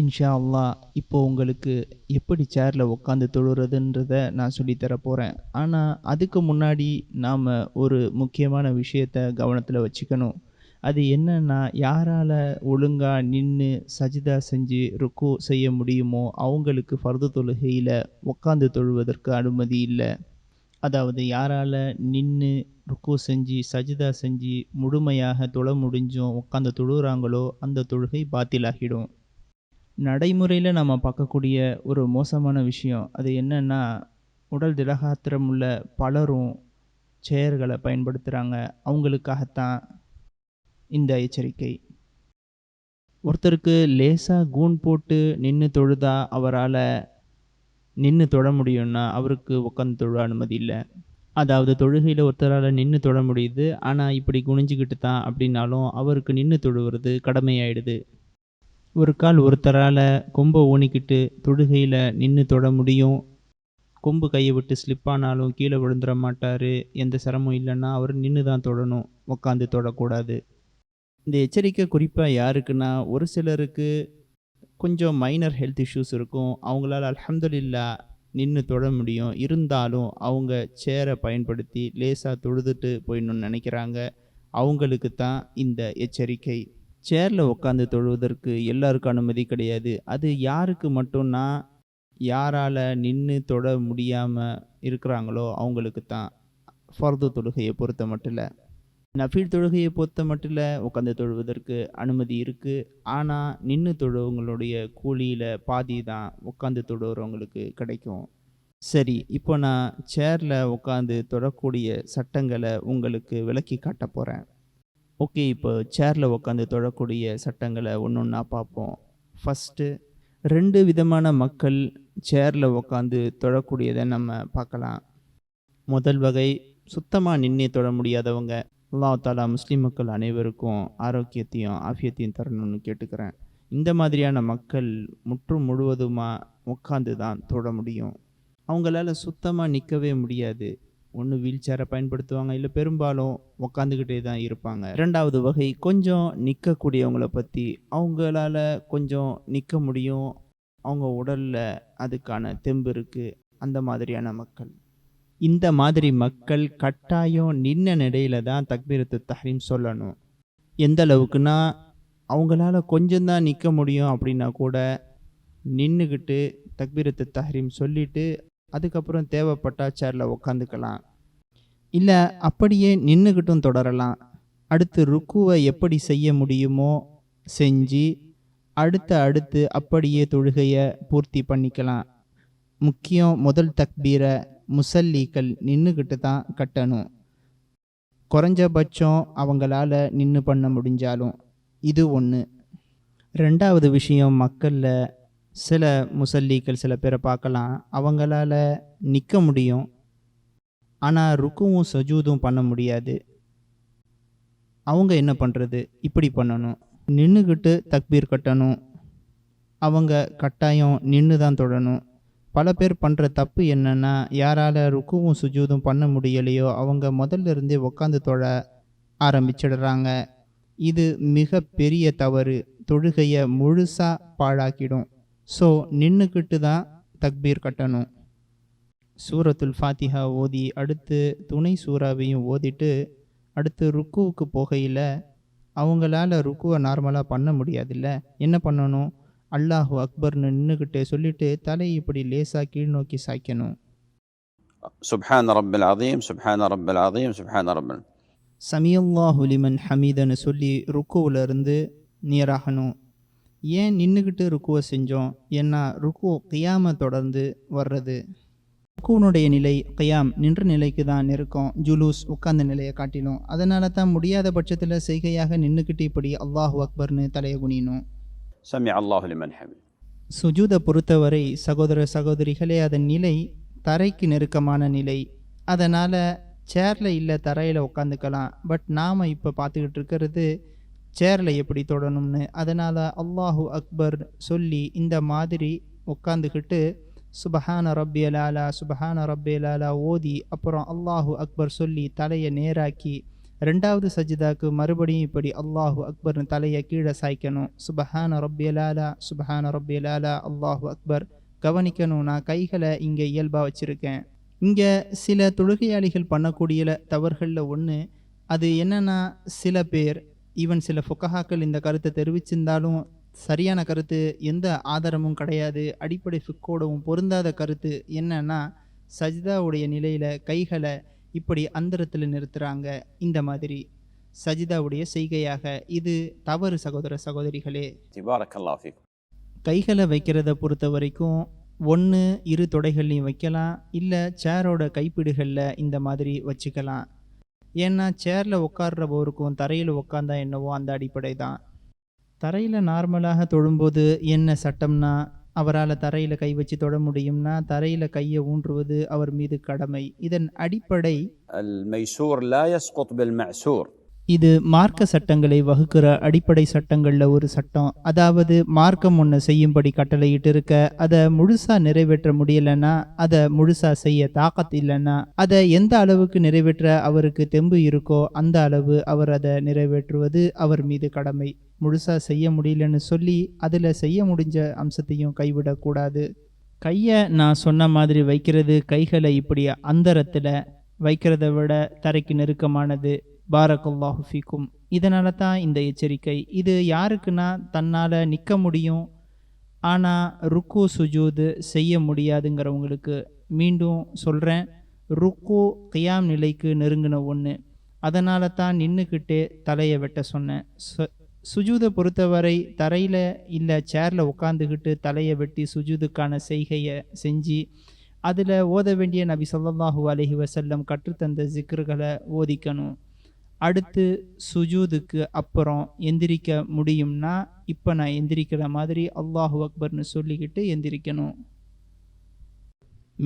இன்ஷா அல்லாஹ் இப்போ உங்களுக்கு எப்படி சேர்ல உட்காந்து தொழுறதுன்றத நான் சொல்லித் தர போறேன். ஆனா, அதுக்கு முன்னாடி நாம ஒரு முக்கியமான விஷயத்த கவனத்துல வச்சுக்கணும். அது என்னன்னா, யாரால ஒழுங்கா நின்னு சஜ்தா செஞ்சு ருக்கு செய்ய முடியுமோ, அவங்களுக்கு ஃபர்து தொழுகையில உட்காந்து தொழுவதற்கு அனுமதி இல்ல. அதாவது யாரால நின்னு ருக்கு செஞ்சு, சஜ்தா செஞ்சு முழுமையாக தொழ முடிஞ்சும் உட்காந்து தொழுறாங்களோ, அந்த தொழுகை பாத்திலாகிடும். நடைமுறையில நம்ம பார்க்கக்கூடிய ஒரு மோசமான விஷயம். அது என்னன்னா, உடல் திடகாத்திரம் உள்ள பலரும் சேர்களை பயன்படுத்துறாங்க. அவங்களுக்காகத்தான் இந்த எச்சரிக்கை. ஒருத்தருக்கு லேசா கூன் போட்டு நின்னு தொழுதா அவரால நின்னு தொழ முடியும்னா, அவருக்கு உட்காந்து தொழ அனுமதி இல்ல. அதாவது தொழுகையில ஒருத்தரால நின்னு தொழ முடியுது. ஆனா இப்படி குனிஞ்சுகிட்டு தான் அப்படின்னாலும், அவருக்கு நின்னு தொழுவுறது கடமையாயிடுது. ஒரு கால் ஒருத்தரால கொம்ப ஊனிக்கிட்டு தொழுகையில நின்னு தொழ முடியும். கொம்பு கையை விட்டு ஸ்லிப் ஆனாலும் கீழே விழுந்துட மாட்டாரு. எந்த சிரமம் இல்லைன்னா அவர் நின்று தான் தொழணும். உட்காந்து தொழக்கூடாது. இந்த எச்சரிக்கை குறிப்பாக யாருக்குன்னா, ஒரு சிலருக்கு கொஞ்சம் மைனர் ஹெல்த் இஷ்யூஸ் இருக்கும். அவங்களால அல்ஹம்துலில்லா நின்று தொழ முடியும். இருந்தாலும் அவங்க சேரை பயன்படுத்தி லேசாக தொழுதுட்டு போயிடணும்னு நினைக்கிறாங்க. அவங்களுக்கு தான் இந்த எச்சரிக்கை. சேர்ல உட்காந்து தொழுவதற்கு எல்லாருக்கும் அனுமதி கிடையாது. அது யாருக்கு மட்டும்னா, யாரால நின்னு தொழ முடியாம இருக்கிறாங்களோ அவங்களுக்கு தான். ஃபர்து தொழுகையை பொறுத்த மட்டில்ல. நஃபில் தொழுகையை பொறுத்த மட்டில்ல உட்காந்து தொழுவதற்கு அனுமதி இருக்கு. ஆனா நின்னு தொழுவங்களுடைய கூலியில பாதி தான் உட்காந்து தொழுகிறவங்களுக்கு கிடைக்கும். சரி, இப்போ நான் சேர்ல உட்காந்து தொழக்கூடிய சட்டங்களை உங்களுக்கு விளக்கி காட்ட போறேன். ஓகே, இப்போ சேரில் உட்காந்து தொழக்கூடிய சட்டங்களை ஒன்று ஒன்றா பார்ப்போம். ஃபஸ்ட்டு 2 விதமான மக்கள் சேரில் உட்காந்து தொழக்கூடியதை நம்ம பார்க்கலாம். முதல் வகை சுத்தமாக நின்று தொழ முடியாதவங்க. அல்லாஹ் தாலா முஸ்லீம் மக்கள் அனைவருக்கும் ஆரோக்கியத்தையும் ஆஃபியத்தையும் தரணும்னு கேட்டுக்கிறேன். இந்த மாதிரியான மக்கள் முழுவதுமாக உட்காந்து தான் தொழ முடியும். அவங்களால சுத்தமாக நிற்கவே முடியாது. ஒன்று வீல் சேரை பயன்படுத்துவாங்க, இல்லை பெரும்பாலும் உக்காந்துக்கிட்டே தான் இருப்பாங்க. 2வது வகை கொஞ்சம் நிற்கக்கூடியவங்களை பற்றி. அவங்களால கொஞ்சம் நிற்க முடியும், அவங்க உடலில் அதுக்கான தெம்பு இருக்குது. அந்த மாதிரியான மக்கள். இந்த மாதிரி மக்கள் கட்டாயம் நின்ன நிலையில தான் தக்பீரத்து தஹ்ரீம் சொல்லணும். எந்த அளவுக்குன்னா, அவங்களால கொஞ்சம்தான் நிற்க முடியும் அப்படின்னா கூட நின்றுக்கிட்டு தக்பீரத்து தஹ்ரீம் சொல்லிட்டு அதுக்கப்புறம் தேவைப்பட்டா சேரில் உக்காந்துக்கலாம். இல்லை அப்படியே நின்றுக்கிட்டும் தொடரலாம். அடுத்து ருக்குவை எப்படி செய்ய முடியுமோ செஞ்சு அடுத்து அப்படியே தொழுகையை பூர்த்தி பண்ணிக்கலாம். முக்கியம், முதல் தக்பீரை முசல்லிகள் நின்றுக்கிட்டு தான் கட்டணும். குறைஞ்சபட்சம் அவங்களால நின்று பண்ண முடிஞ்சாலும். இது ஒன்று. 2வது விஷயம், மக்களில் சில முசல்லிகள் சில பேரை பார்க்கலாம், அவங்களால நிற்க முடியும், ஆனால் ருக்குவும் சஜூதும் பண்ண முடியாது. அவங்க என்ன பண்ணுறது? இப்படி பண்ணணும், நின்றுக்கிட்டு தக்பீர் கட்டணும். அவங்க கட்டாயம் நின்று தான் தொழணும். பல பேர் பண்ணுற தப்பு என்னென்னா, யாரால் ருக்குவும் சுஜூதும் பண்ண முடியலையோ அவங்க முதல்ல இருந்தே உட்காந்து தொழ ஆரம்பிச்சிடுறாங்க. இது மிக பெரிய தவறு. தொழுகையை முழுசாக பாழாக்கிடும். ஸோ நின்றுக்கிட்டு தான் தக்பீர் கட்டணும். சூரத்துல் ஃபாத்திஹா ஓதி அடுத்து துணை சூறாவையும் ஓதிட்டு அடுத்து ருக்குவுக்கு போகையில் அவங்களால ருக்குவை நார்மலாக பண்ண முடியாதுல்ல. என்ன பண்ணணும்? அல்லாஹு அக்பர்னு நின்றுக்கிட்டே சொல்லிட்டு தலையை இப்படி லேசாக கீழ் நோக்கி சாய்க்கணும். சுப்ஹான ரப்பல் அதீம், சுப்ஹான ரப்பல் அதீம், சுப்ஹான ரப்பல். சமியல்லாஹு லிமன் ஹமீதன்னு சொல்லி ருக்குவில் இருந்து நேராகணும். ஏன் நின்றுக்கிட்டு ருக்குவை செஞ்சோம்? ஏன்னா ருக்கு கியாமை தொடர்ந்து வர்றது. ருக்குனுடைய நிலை கியாம் நின்ற நிலைக்கு தான் இருக்கும், ஜுலூஸ் உட்கார்ந்த நிலையை காட்டிலும். அதனால தான் முடியாத பட்சத்தில் செய்கையாக நின்றுக்கிட்டு இப்படி அல்லாஹு அக்பர்னு தலையை குனியணும். சமி அல்லாஹு லிமன் ஹமீத். சுஜூதை பொறுத்தவரை சகோதர சகோதரிகளே, அதன் நிலை தரைக்கு நெருக்கமான நிலை. அதனால் சேரில் இல்லை தரையில் உட்காந்துக்கலாம். பட் நாம் இப்போ பார்த்துக்கிட்டு இருக்கிறது சேரில் எப்படி தொடணும்னு. அதனால் அல்லாஹு அக்பர் சொல்லி இந்த மாதிரி உட்காந்துக்கிட்டு சுபஹான ரப்பியல் ஆலா சுபஹான ரப்பியல் ஆலா ஓதி அப்புறம் அல்லாஹு அக்பர் சொல்லி தலையை நேராக்கி ரெண்டாவது சஜிதாக்கு மறுபடியும் இப்படி அல்லாஹு அக்பர்னு தலையை கீழே சாய்க்கணும். சுபஹான ரப்பியல் ஆலா, சுபஹான ரப்பியல் ஆலா, அல்லாஹு அக்பர். கவனிக்கணும், நான் கைகளை இங்கே இயல்பாக வச்சுருக்கேன். இங்கே சில தொழுகையாளிகள் பண்ணக்கூடிய தவறுகளில் ஒன்று அது என்னன்னா, சில பேர் ஈவன் சில ஃபுகஹாக்கள் இந்த கருத்தை தெரிவிச்சிருந்தாலும் சரியான கருத்து, எந்த ஆதாரமும் கிடையாது, அடிப்படை ஃபிக்கோடவும் பொருந்தாத கருத்து என்னன்னா, சஜிதாவுடைய நிலையில் கைகளை இப்படி அந்தரத்தில் நிறுத்துகிறாங்க. இந்த மாதிரி சஜிதாவுடைய செய்கையாக இது தவறு சகோதர சகோதரிகளே. بارك الله فيكم. கைகளை வைக்கிறத பொறுத்த வரைக்கும் ஒன்று இரு தொடைகள்லையும் வைக்கலாம், இல்லை சேரோட கைப்பிடிகளில் இந்த மாதிரி வச்சுக்கலாம். ஏன்னா சேரில் உட்கார்றவருக்கும் தரையில் உட்காந்தா என்னவோ அந்த அடிப்படை தான். தரையில் நார்மலாக தொழும்போது என்ன சட்டம்னா, அவரால் தரையில் கை வச்சு தொட முடியும்னா தரையில் கையை ஊன்றுவது அவர் மீது கடமை. இதன் அடிப்படை الميسور لا يسقط بالمعسور. இது மார்க்க சட்டங்களை வகுக்கிற அடிப்படை சட்டங்களில் ஒரு சட்டம். அதாவது மார்க்கம் ஒன்று செய்யும்படி கட்டளையிட்டு இருக்க, அதை முழுசாக நிறைவேற்ற முடியலைன்னா, அதை முழுசாக செய்ய தாக்கத் இல்லைன்னா, அதை எந்த அளவுக்கு நிறைவேற்ற அவருக்கு தெம்பு இருக்கோ அந்த அளவு அவர் அதை நிறைவேற்றுவது அவர் மீது கடமை. முழுசாக செய்ய முடியலன்னு சொல்லி அதில் செய்ய முடிஞ்ச அம்சத்தையும் கைவிடக்கூடாது. கையை நான் சொன்ன மாதிரி வைக்கிறது, கைகளை இப்படி அந்தரத்தில் வைக்கிறத விட தரைக்கு நெருக்கமானது. பாரக்கல்லாஹு ஃபீக்கும். இதனால தான் இந்த எச்சரிக்கை. இது யாருக்குன்னா, தன்னால் நிற்க முடியும் ஆனால் ருக்கு சுஜூது செய்ய முடியாதுங்கிறவங்களுக்கு. மீண்டும் சொல்கிறேன், ருக்கு கியாம் நிலைக்கு நெருங்கின ஒன்று. அதனால தான் நின்றுக்கிட்டே தலையை வெட்ட சொன்னேன். சுஜூதை பொறுத்தவரை தரையில் இல்லை சேரில் உட்காந்துக்கிட்டு தலையை வெட்டி சுஜூதுக்கான செய்கையை செஞ்சு அதில் ஓத வேண்டிய நபி ஸல்லல்லாஹு அலைஹி வஸல்லம் கற்றுத்தந்த ஜிக்ருகளை ஓதிக்கணும். அடுத்து சுஜூதுக்கு அப்புறம் எந்திரிக்க முடியும்னா இப்போ நான் எந்திரிக்கிற மாதிரி அல்லாஹு அக்பர்னு சொல்லிக்கிட்டு எந்திரிக்கணும்.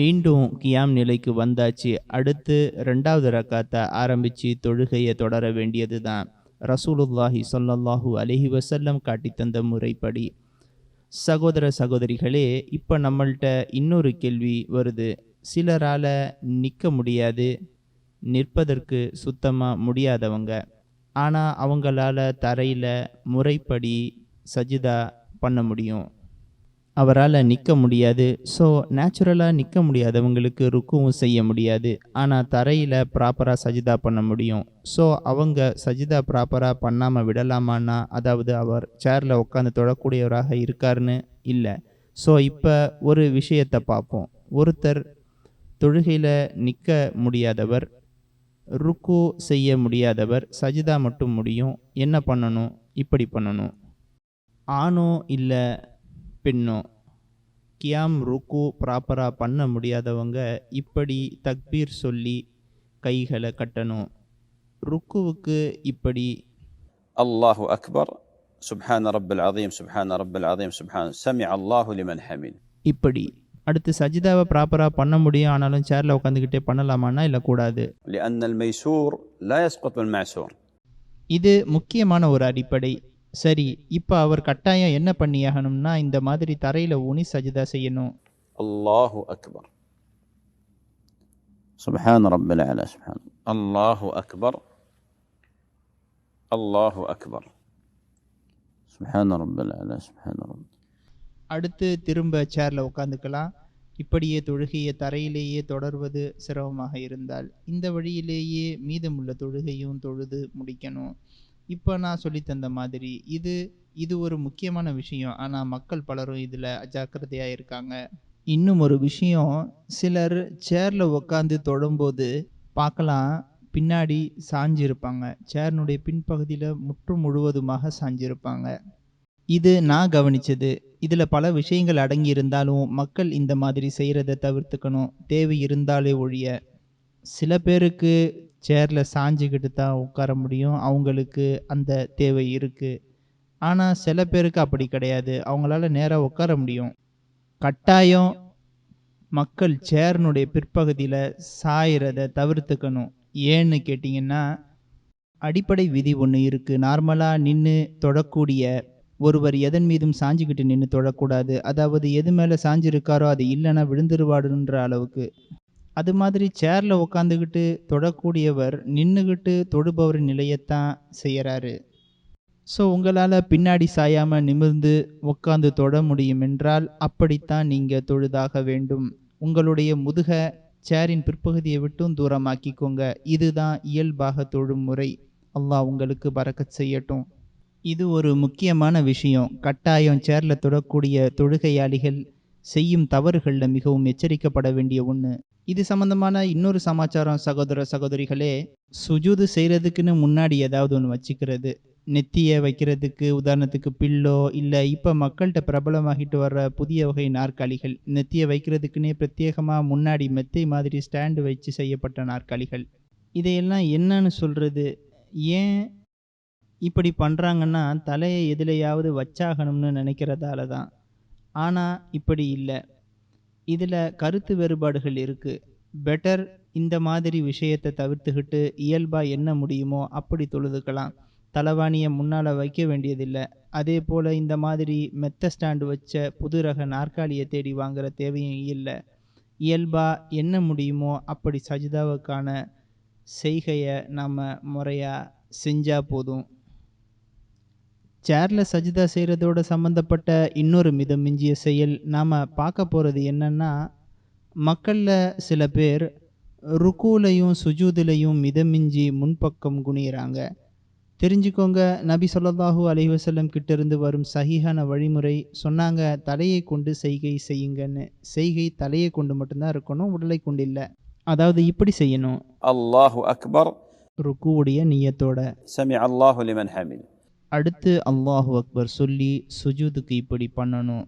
மீண்டும் கியாம் நிலைக்கு வந்தாச்சு. அடுத்து ரெண்டாவது ரக்காத்தை ஆரம்பித்து தொழுகையை தொடர வேண்டியது தான். ரசூலுல்லாஹி ஸல்லல்லாஹு அலைஹி வஸல்லம் காட்டித்தந்த முறைப்படி. சகோதர சகோதரிகளே, இப்போ நம்மள்கிட்ட இன்னொரு கேள்வி வருது. சிலரால் நிற்க முடியாது, நிற்பதற்கு சுத்தமாக முடியாதவங்க, ஆனால் அவங்களால தரையில் முறைப்படி சஜிதா பண்ண முடியும். அவரால் நிற்க முடியாது. ஸோ நேச்சுரலாக நிற்க முடியாதவங்களுக்கு ருக்குவும் செய்ய முடியாது, ஆனால் தரையில் ப்ராப்பராக சஜிதா பண்ண முடியும். ஸோ அவங்க சஜிதா ப்ராப்பராக பண்ணாமல் விடலாமான்னா, அதாவது அவர் சேரில் உட்காந்து தொடக்கூடியவராக இருக்காருன்னு இல்லை. ஸோ இப்போ ஒரு விஷயத்தை பார்ப்போம். ஒருத்தர் தொழுகையில் நிற்க முடியாதவர், ருக்கு செய்ய முடியாதவர், சஜிதா மட்டும் முடியும். என்ன பண்ணணும்? இப்படி பண்ணணும். ஆணோ இல்லை பெண்ணோ கியாம் ருக்கு ப்ராப்பராக பண்ண முடியாதவங்க இப்படி தக்பீர் சொல்லி கைகளை கட்டணும். ருக்குவுக்கு இப்படி அல்லாஹு அக்பர், சுப்ஹான ரப்பல் அதீம், சுப்ஹான ரப்பல் அதீம், சுப்ஹான சமிஅ அல்லாஹு லிமன் ஹமீத். இப்படி அடுத்து சஜிதாவை ப்ராப்பராக பண்ண முடியும், ஆனாலும் சேரில் உட்காந்துக்கிட்டே பண்ணலாமான்னா இல்லை, கூடாது. لأن الميسور لا يسقط بالمعسور. இது முக்கியமான ஒரு அடிப்படை. சரி, இப்போ அவர் கட்டாயம் என்ன பண்ணியாகணும்னா இந்த மாதிரி தரையில் ஊனி சஜிதா செய்யணும். அல்லாஹு அக்பர், சுப்ஹான ரப்பல் அலா, சுப்ஹான அல்லாஹு அக்பர், அல்லாஹு அக்பர், சுப்ஹான ரப்பல் அலா, சுப்ஹான ரப்பல். அடுத்து திரும்ப சேரில் உட்காந்துக்கலாம். இப்படியே தொழுகையை தரையிலேயே தொடர்வது சிரமமாக இருந்தால் இந்த வழியிலேயே மீதமுள்ள தொழுகையும் தொழுது முடிக்கணும். இப்போ நான் சொல்லித்தந்த மாதிரி இது ஒரு முக்கியமான விஷயம். ஆனால் மக்கள் பலரும் இதில் அஜாக்கிரதையாக இருக்காங்க. இன்னும் ஒரு விஷயம், சிலர் சேரில் உட்காந்து தொடும்போது பார்க்கலாம், பின்னாடி சாஞ்சிருப்பாங்க. சேர்னுடைய பின்பகுதியில் முற்றும் முழுவதுமாக சாஞ்சிருப்பாங்க. இது நான் கவனித்தது. இதில் பல விஷயங்கள் அடங்கி இருந்தாலும் மக்கள் இந்த மாதிரி செய்கிறத தவிர்த்துக்கணும், தேவை இருந்தாலே ஒழிய. சில பேருக்கு சேரில் சாஞ்சிக்கிட்டு தான் உட்கார முடியும், அவங்களுக்கு அந்த தேவை இருக்குது. ஆனால் சில பேருக்கு அப்படி கிடையாது, அவங்களால நேராக உட்கார முடியும். கட்டாயம் மக்கள் சேர்னுடைய பிற்பகுதியில் சாயிறத தவிர்த்துக்கணும். ஏன்னு கேட்டிங்கன்னா, அடிப்படை விதி ஒன்று இருக்குது. நார்மலாக நின்று தொடக்கூடிய ஒருவர் எதன் மீதும் சாஞ்சிக்கிட்டு நின்று தொழக்கூடாது. அதாவது எது மேலே சாஞ்சிருக்காரோ அது இல்லைன்னா விழுந்துருவாடுன்ற அளவுக்கு. அது மாதிரி சேரில் உட்காந்துக்கிட்டு தொடக்கூடியவர் நின்றுக்கிட்டு தொடுபவரின் நிலையத்தான் செய்கிறாரு. ஸோ உங்களால் பின்னாடி சாயாமல் நிமிர்ந்து உட்காந்து தொட முடியும் என்றால் அப்படித்தான் நீங்கள் தொழுதாக வேண்டும். உங்களுடைய முதுக சேரின் பிற்பகுதியை விட்டும் தூரமாக்கிக்கோங்க. இதுதான் இயல்பாக தொழும் முறை. அல்லாஹ் உங்களுக்கு பரக்கத் செய்யட்டும். இது ஒரு முக்கியமான விஷயம். கட்டாயம் சேரில் தொடக்கூடிய தொழுகையாளிகள் செய்யும் தவறுகளில் மிகவும் எச்சரிக்கப்பட வேண்டிய ஒன்று. இது சம்பந்தமான இன்னொரு சமாச்சாரம் சகோதர சகோதரிகளே, சுஜூது செய்கிறதுக்குன்னு முன்னாடி ஏதாவது ஒன்று வச்சுக்கிறது. நெத்தியை வைக்கிறதுக்கு உதாரணத்துக்கு பில்லோ, இல்லை இப்போ மக்கள்கிட்ட பிரபலமாகிட்டு வர்ற புதிய வகை நாற்காலிகள், நெத்தியை வைக்கிறதுக்குன்னே பிரத்யேகமாக முன்னாடி மெத்தை மாதிரி ஸ்டாண்டு வச்சு செய்யப்பட்ட நாற்காலிகள். இதையெல்லாம் என்னன்னு சொல்கிறது? ஏன் இப்படி பண்ணுறாங்கன்னா தலையை எதுலையாவது வச்சாகணும்னு நினைக்கிறதால தான். ஆனால் இப்படி இல்லை. இதில் கருத்து வேறுபாடுகள் இருக்குது. பெட்டர் இந்த மாதிரி விஷயத்தை தவிர்த்துக்கிட்டு இயல்பாக என்ன முடியுமோ அப்படி தொழுதுக்கலாம். தலைவாணியை முன்னால் வைக்க வேண்டியதில்லை. அதே போல் இந்த மாதிரி மெத்த ஸ்டாண்டு வச்ச புது ரக நாற்காலியை தேடி வாங்குகிற தேவையும் இல்லை. இயல்பாக என்ன முடியுமோ அப்படி சஜிதாவுக்கான செய்கையை நாம் முறையாக செஞ்சால் போதும். சேரில் சஜிதா செய்கிறதோட சம்மந்தப்பட்ட இன்னொரு மிதமிஞ்சிய செயல் நாம் பார்க்க போகிறது என்னென்னா, மக்களில் சில பேர் ருக்கூலையும் சுஜூதுலையும் மிதமிஞ்சி முன்பக்கம் குனிகிறாங்க. தெரிஞ்சுக்கோங்க, நபி ஸல்லல்லாஹு அலைஹி வஸல்லம் கிட்டேருந்து வரும் சஹீஹான வழிமுறை சொன்னாங்க, தலையை கொண்டு செய்கை செய்யுங்கன்னு. செய்கை தலையை கொண்டு மட்டும்தான் இருக்கணும், உடலை கொண்டு இல்லை. அதாவது இப்படி செய்யணும்: அல்லாஹு அக்பர், ருக்கூவுடைய நியத்தோட. சமிஅ அல்லாஹு லிமன் ஹமித். அடுத்து அல்லாஹு அக்பர் சொல்லி சுஜூதுக்கு இப்படி பண்ணணும்.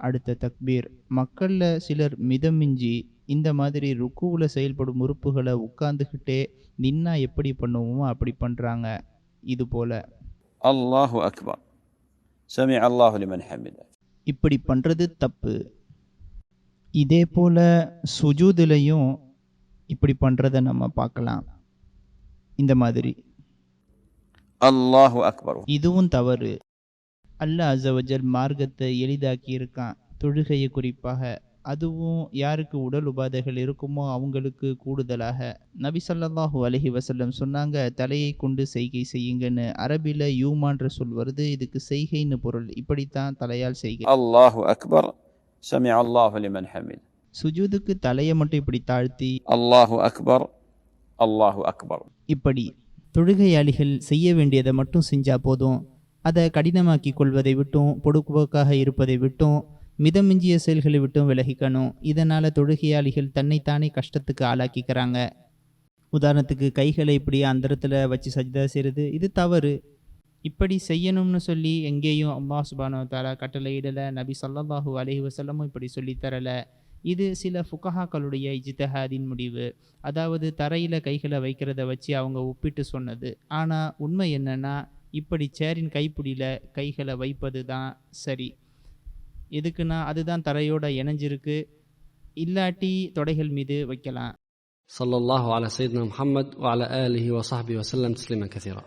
அடுத்த தக்பீர். மக்களில் சிலர் மிதமிஞ்சி இந்த மாதிரி ருக்குவில் செயல்படும் உறுப்புகளை உட்கார்ந்துக்கிட்டே நின்னா எப்படி பண்ணுவோமோ அப்படி பண்ணுறாங்க. இது போல் அல்லாஹு அக்பர், சமிஅ அல்லாஹு லிமன் ஹமித். இப்படி பண்ணுறது தப்பு. இதே போல் சுஜூதுலையும் இப்படி பண்ணுறதை நம்ம பார்க்கலாம். இந்த மாதிரி அல்லாஹு அக்பர், இதுவும் தவறு. அல்லாஹ் அஸ்ஸவஜல் மார்க்கத்தை எளிதாக்கி இருக்கான், தொழுகையை குறிப்பாக. அதுவும் யாருக்கு உடல் உபாதைகள் இருக்குமோ அவங்களுக்கு கூடுதலாக. நபி ஸல்லல்லாஹு அலைஹி வஸல்லம் சொன்னாங்க, தலையை கொண்டு செய்கை செய்யுங்கன்னு. அரபியில் யூமான்ற சொல் வருது, இதுக்கு செய்கைன்னு பொருள். இப்படித்தான் தலையால் செய்கை. அல்லாஹு அக்பர், சமிஅ அல்லாஹு லிமன் ஹமித். சுஜூதுக்கு தலையை மட்டும் இப்படி தாழ்த்தி அல்லாஹு அக்பர், அல்லாஹு அக்பர். இப்படி தொழுகையாளிகள் செய்ய வேண்டியதை மட்டும் செஞ்சால் போதும். அதை கடினமாக்கி கொள்வதை விட்டும், பொடுபோக்காக இருப்பதை விட்டும், மிதமிஞ்சிய செயல்களை விட்டும் விலகிக்கணும். இதனால் தொழுகையாளிகள் தன்னைத்தானே கஷ்டத்துக்கு ஆளாக்கிக்கிறாங்க. உதாரணத்துக்கு கைகளை இப்படி அந்தரத்தில் வச்சு சஜ்தா செய்கிறது, இது தவறு. இப்படி செய்யணும்னு சொல்லி எங்கேயும் அல்லாஹ் சுப்ஹானஹு வ தஆலா கட்டளையிடலை. நபி ஸல்லல்லாஹு அலைஹி வஸல்லமும் இப்படி சொல்லித்தரலை. இது சில ஃபுகஹாக்களுடைய இஜ்திஹாதின் முடிவு. அதாவது தரையில் கைகளை வைக்கிறத வச்சு அவங்க ஒப்பிட்டு சொன்னது. ஆனால் உண்மை என்னென்னா, இப்படி சேரின் கைப்பிடியில் கைகளை வைப்பது தான் சரி. எதுக்குன்னா அதுதான் தரையோட இணைஞ்சிருக்கு. இல்லாட்டி தொடைகள் மீது வைக்கலாம். ஸல்லல்லாஹு அலா சய்யித்னா முஹம்மத் வ அலா ஆலிஹி வ ஸஹ்பிஹி வஸல்லம் தஸ்லீமன் கஸீரா.